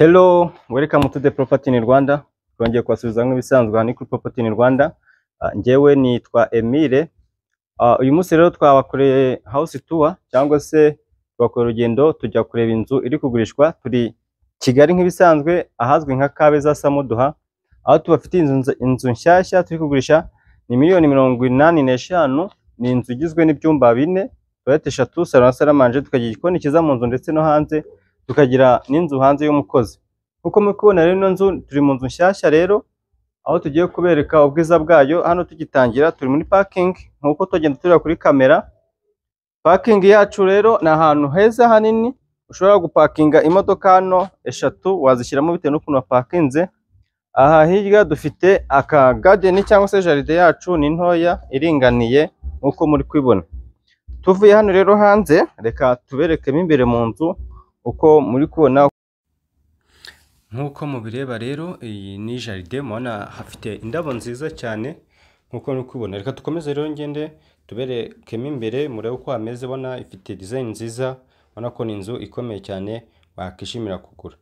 Hello, welcome to the Property in Rwanda. Twongeye kubasubiza nk'ibisanzwe hano kuri Property in Rwanda. Njyewe nitwa Emile. Uyu munsi rero twabakoreye house tour cyangwa se twakora urugendo tujya kureba inzu iri kugurishwa. Turi Kigali nk'ibisanzwe ahazwi nka Kabeza Samuduha. Aho tubafite inzu nshyashya turi kugurisha ni miliyoni 85. Ni inzu igizwe n'ibyumba 4, toilette 3, salon na salle à manger, tukagira igikoni kiza mu nzu ndetse no hanze. Tukagira n'inzu hanze y'umukozi. Uko muri kubona rero ino nzu turi mu nzu nshyashya rero aho tugiye kubereka ubwiza bwayo. Hano tugitangira turi muri parking nkuko tugenda tureba kuri kamera. Parking yacu rero ni ahantu heza hanini ushobora guparkinga imodoka hano 3 wazishyiramo bitewe n'ukuntu waparkinze. Aha hirya dufite aka garden cyangwa se jardin yacu ni ntoya iringaniye nkuko muri kwibona. Tuvuye hano rero hanze reka tuberekemo imbere mu nzu uko muri kubona. Nkuko mubireba rero iyi ni jardin, mubona hafite indabo nziza cyane nkuko muri kubona. Reka dukomeze rero ngende tuberekemo imbere murebe uko hameze. Bona ifite design nziza, bona ko ni inzu ikomeye cyane wakishimira kugura.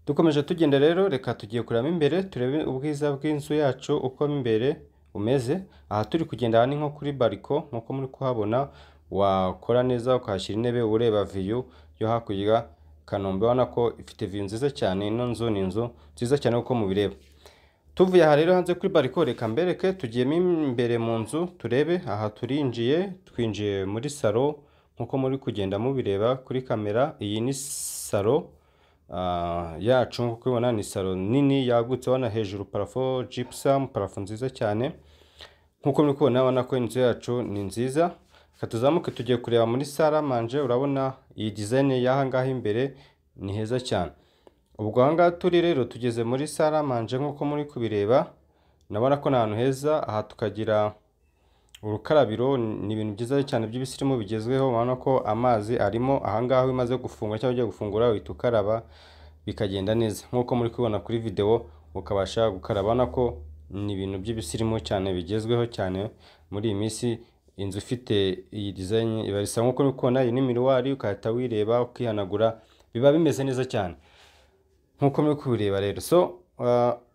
Dukomeje tugenda rero reka tugiye kureba imbere turebe ubwiza bw'inzu yacu uko imbere umeze. Aha turi kugenda hani nko kuri bariko nkuko muri kuhabona, wakora neza ukahashyira intebe ureba view yo hakurya Kanombe. Wana ko ifite view nziza cyane. Ino nzu ni inzu nziza cyane uko mubireba. Tuvuye aha rero hanze kuri bariko reka mbereke tugiyemo imbere mu nzu turebe. Aha twinjiye muri salon nkuko muri kugenda mubireba kuri kamera. Iyi ni salon yacu nkuko ubona, ni salon nini yagutse. Wana hejuru parafo gypsum, parafo nziza cyane nkuko muri kubona. Wana ko inzu yacu ni nziza. Katuzamuke tugiye kureba muri salle à manger. Urabona iyi design y'aha ngaha imbere ni heza cyane. Ubwo aha ngaha turi rero tugeze muri salle à manger nkuko muri kubireba. Nabona ko ni ahantu heza. Aha tukagira urukarabiro, ni ibintu byiza cyane by'ibisirimu bigezweho. Urabona ko amazi arimo aha ngaha imaze gufunga cyangwa ugiye gufungura uhita ukaraba bikagenda neza nkuko muri kubona kuri video, ukabasha gukaraba. Urabona ko ni ibintu by'ibisirimu cyane bigezweho cyane muri iyi minsi. Inzu ifite iyi design iba isa nkuko muri kubona. Iyi ni miruwari ukahita wireba ukihanagura, biba bimeze neza cyane nkuko muri kubireba rero. So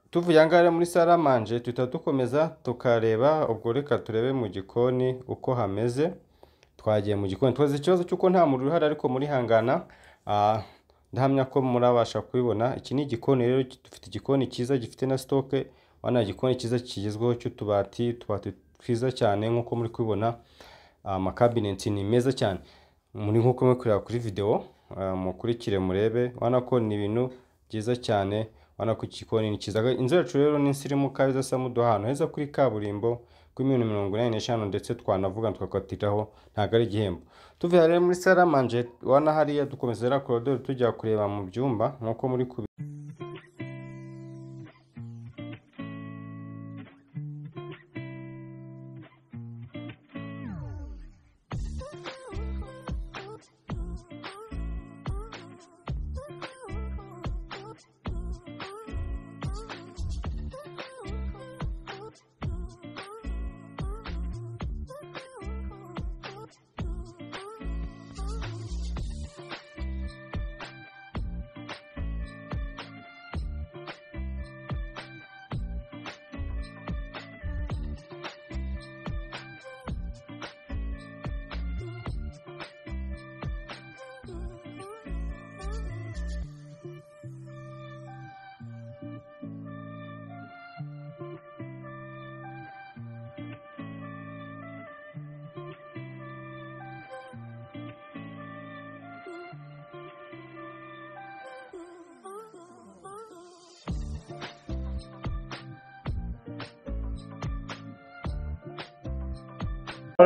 tuvuye ngaha muri salle à manger tuhita dukomeza tukareba. Ubwo reka turebe mu gikoni uko hameze. Twagiye mu gikoni, twaze ikibazo cyuko nta muri ruhara ariko muri hangana. Ndahamya ko murabasha kubibona. Iki ni igikoni rero, dufite igikoni cyiza gifite na stock. Wana igikoni cyiza kigezweho cy'utubati twiza cyane nkuko muri kubibona. Ama cabinet ni meza cyane muri nkuko muri kureba kuri video. Mukurikire murebe. Wana ko ni ibintu byiza cyane. Wana ko igikoni ni cyiza. Inzu yacu rero ni nsirimu Kabeza Samuduha, ahantu heza kuri kaburimbo kuri 85 ndetse twanavuga twakatiraho ntago ari igihembo. Tuvuye rero muri salle à manger, wana hariya dukomeza rero corridor tujya kureba mu byumba nkuko muri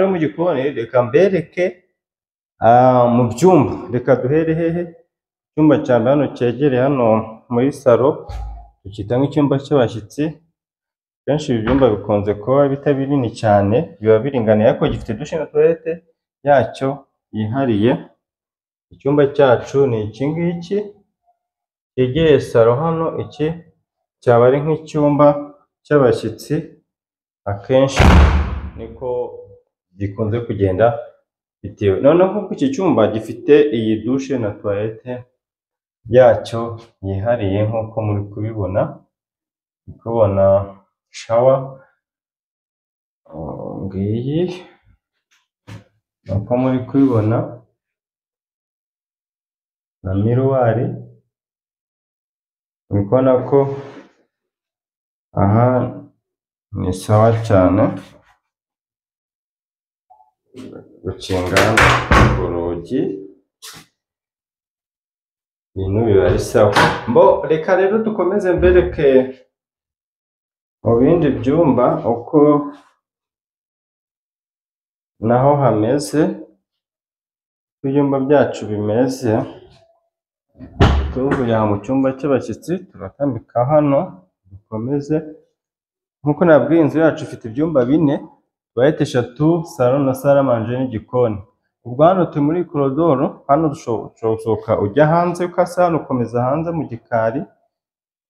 mu gikoni. Reka mbereke mu byumba. Reka duhere hehe? Icyumba cya mbere hano cyegereye hano muri salon, tukita nk'icyumba cy'abashyitsi. Kenshi ibi byumba bikunze kuba bitabinini cyane, biba biringaniye ariko gifite douche na toilette yacyo yihariye. Icyumba cyacu ni iki ngiki cyegereye salon hano. Iki cyaba ari nk'icyumba cy'abashyitsi, akenshi niko gikunze kugenda bitewe. Noneho iki cyumba gifite iyi douche na toilette yacyo yihariye nk'uko muri kubibona. Muri kubona shawa ngiyi uko muri kubibona, na miruwari. Muri kubona ko aha ni sawa cyane, gukinga urugi ibintu biba ari sawa. Reka rero dukomeze mbereke mu bindi byumba uko naho hameze, ibyumba byacu bimeze. Tuvuye mu cyumba cy'abashyitsi turakambika hano dukomeze. Nk'uko nabwiye, inzu yacu ifite ibyumba 4, toilette 3, salo na salle à manger n'igikoni. Ubwo hano turi muri korodoro, hano ushobora ujya hanze ukasa hano ukomeza hanze mu gikari,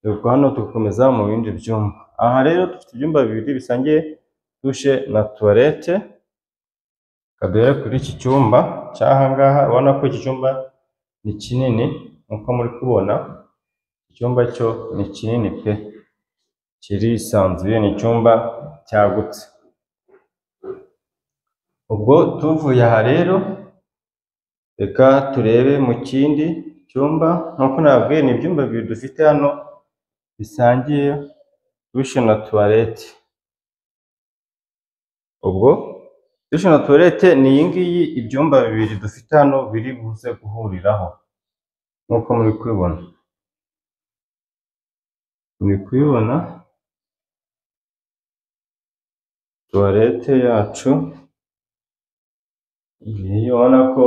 ubwo hano tugakomeza mu bindi byumba. Aha rero dufite ibyumba 2 bisangiye dushe na toilette. Kaduhere kuri iki cyumba cy'ahangaha, ubona ko iki cyumba ni kinini nk'uko muri kubona. Icyumba cyo ni kinini pe, kirisanzuye, ni icyumba cyagutse. Ubwo tuvuye aha rero, reka turebe mu kindi cyumba. Nk'uko nabwiye, ni ibyumba 2 dufite hano bisangiye dushe na toilette. Ubwo dushe na toilette ni iyi ngiyi, ibyumba 2 dufite hano biri buze guhuriraho nk'uko muri kubibona. Muri kubibona toilette yacu ngiyi, ubona ko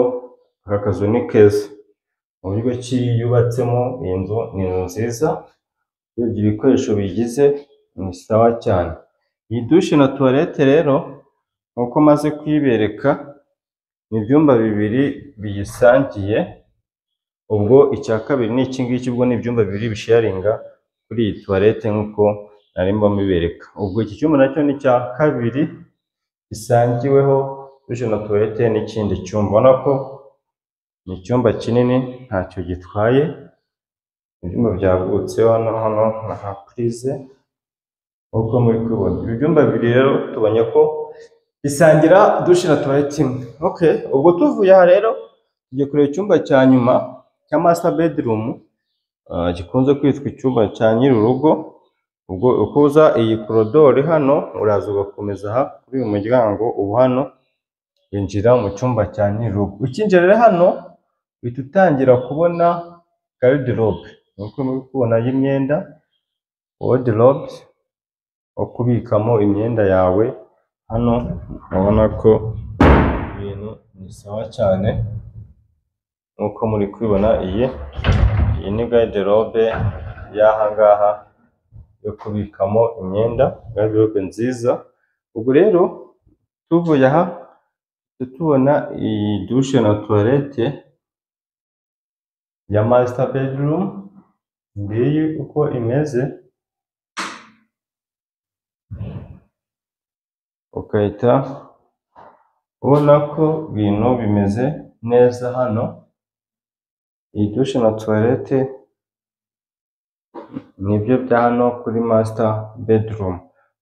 aka kazu ni keza. Uburyo ki yubatsemo iyi nzu ni inzu nziza, urebye ibikoresho bigize ni sawa cyane. Iyi dushe na toilette rero nk'uko maze kuyibereka, ni ibyumba 2 biyisangiye. Ubwo icya kabiri ni iki ngiki, ubwo ni ibyumba 2 bisharinga kuri iyi toilette nk'uko narimo mbibereka. Ubwo iki cyumba nacyo ni icya kabiri gisangiweho dushe na toilette n'ikindi cyumba. Ubona ko ni icyumba kinini ntacyo gitwaye, ibyumba byagutse. Hano na purize nk'uko muri kubibona. Ibi byumba 2 rero tubonye ko bisangira dushe na toilette imwe. Okay, ubwo tuvuye aha rero tugiye kureba icyumba cya nyuma cya master bedroom, gikunze kwitwa icyumba cya nyir'urugo. Ubwo uko uza iyi korodoro hano, uraza ugakomeza aha kuri uyu muryango, ubu hano winjira mu cyumba cya nyir'urugo. Ukinjira rero hano uhita utangira kubona garde-robe nk'uko muri kubona y'imyenda, wardrobe wo kubikamo imyenda yawe. Hano urabona ko ibintu ni sawa cyane nk'uko muri kubibona. Iyi ni garde-robe y'ahangaha yo kubikamo imyenda, garde-robe nziza. Ubwo rero tuvuye aha tubona iyi dushe na toilette ya master bedroom ngiyi uko imeze, ukahita ubona ko ibintu bimeze neza hano. Iyi dushe na toilette nibyo bya hano kuri master bedroom.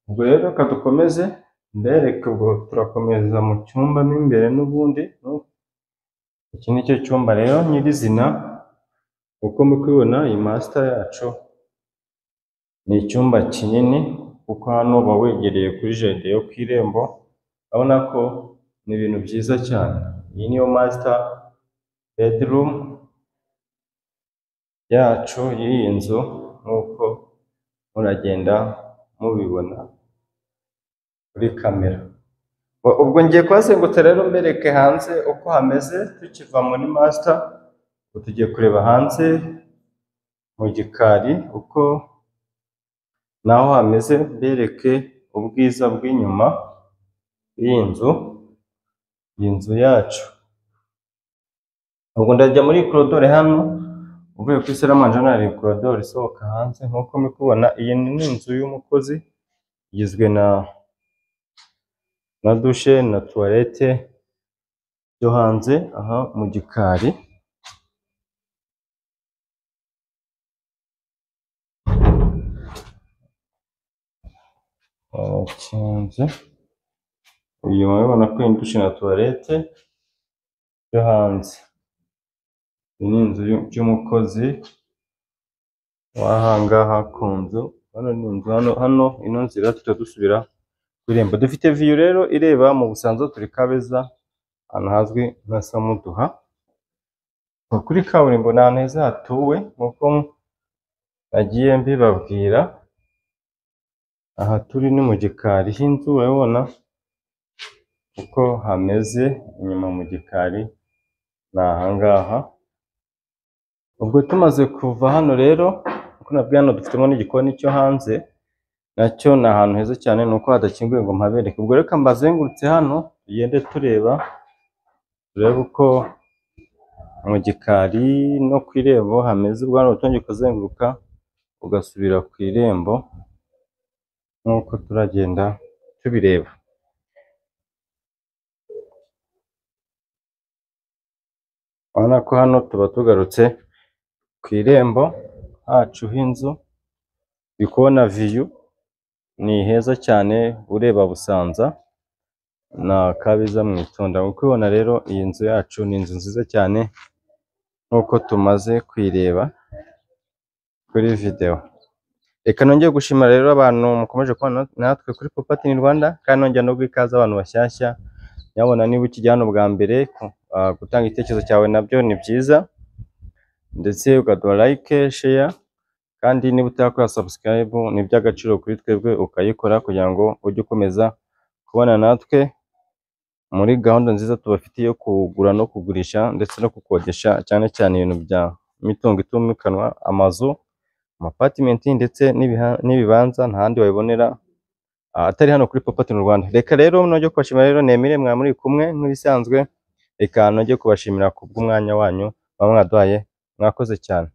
Ubwo rero reka dukomeze mbereke. Ubwo turakomeza mu cyumba mo imbere n'ubundi. Iki ni cyo cyumba rero nyirizina uko muri kubibona. Iyi master yacu ni icyumba kinini, kuko hano uba wegereye kuri jaride yo ku irembo. Urabona ko ni ibintu byiza cyane. Iyi niyo master bedroom yacu y'iyi nzu nk'uko muragenda mubibona kuri kamera. Ubwo ngiye kuhasengutse rero mbereke hanze uko hameze. Tukiva muri master, tugiye kureba hanze mu gikari uko naho hameze, mbereke ubwiza bw'inyuma y'iyi nzu yacu. Ubwo ndajya muri korodoro hano, uvuye kuri salle à manger hari korodoro isohoka hanze nk'uko muri kubona. Iyi ni inzu y'umukozi, igizwe na dushe na toilette byo hanze aha mu gikari. arakinze. Uyu murabona ko iyi dushe na tuwarete yo hanze. Iyi ni inzu y'umukozi w'ahangaha ku nzu. Hano ni inzu, hano ino nzira tuba dusubira ku irembo. Dufite viyu rero ireba mu Busanza, turi Kabeza, ahantu hazwi nka Samuduha. Kuri kaburimbo ni ahantu heza hatuwe nk'uko nagiye mbibabwira. Aha turi ni mu gikari cy'inzu, urabona uko hameze inyuma mu gikari ni ahangaha. Ubwo tumaze kuva hano rero, uko nabwiye, hano dufitemo n'igikoni cyo hanze, nacyo ni ahantu heza cyane, nuko hadakinguye ngo mpabereke. Ubwo reka mbazengurutse hano tugende turebe uko mu gikari no ku irembo hameze. Ubwo hano utongeye ukazenguruka ugasubira ku irembo nk'uko turagenda tubireba. Urabona ko hano tuba tugarutse ku irembo hacu h'inzu. Uri kubona viyu ni heza cyane, ureba Busanza na Kabeza mu Itunda. Uko ubibona rero, iyi nzu yacu ni inzu nziza cyane nk'uko tumaze kuyireba kuri video. Reka nongeye gushimira rero abantu mukomeje kubana natwe kuri Property in Rwanda, kandi nongera no guha ikaze abantu bashyashya. Nyabona niba ukijya hano bwa mbere, gutanga igitekerezo cyawe nabyo ni byiza, ndetse ukaduha like, share, kandi niba utakora subscribe ni iby'agaciro kuri twebwe ukayikora, kugira ngo ujye ukomeza kubana natwe muri gahunda nziza tubafitiye yo kugura no kugurisha, ndetse no gukodesha, cyane cyane ibintu bya mitungo itimukanwa, amazu, amapatimenti, ndetse n'ibibanza ntahandi wabibonera atari hano kuri Property in Rwanda. Reka rero nongeye kubashimira rero, Nemire mwa muri kumwe nk'ibisanzwe. Reka nongeye kubashimira kubw'umwanya wanyu mwaduhaye, mwakoze cyane.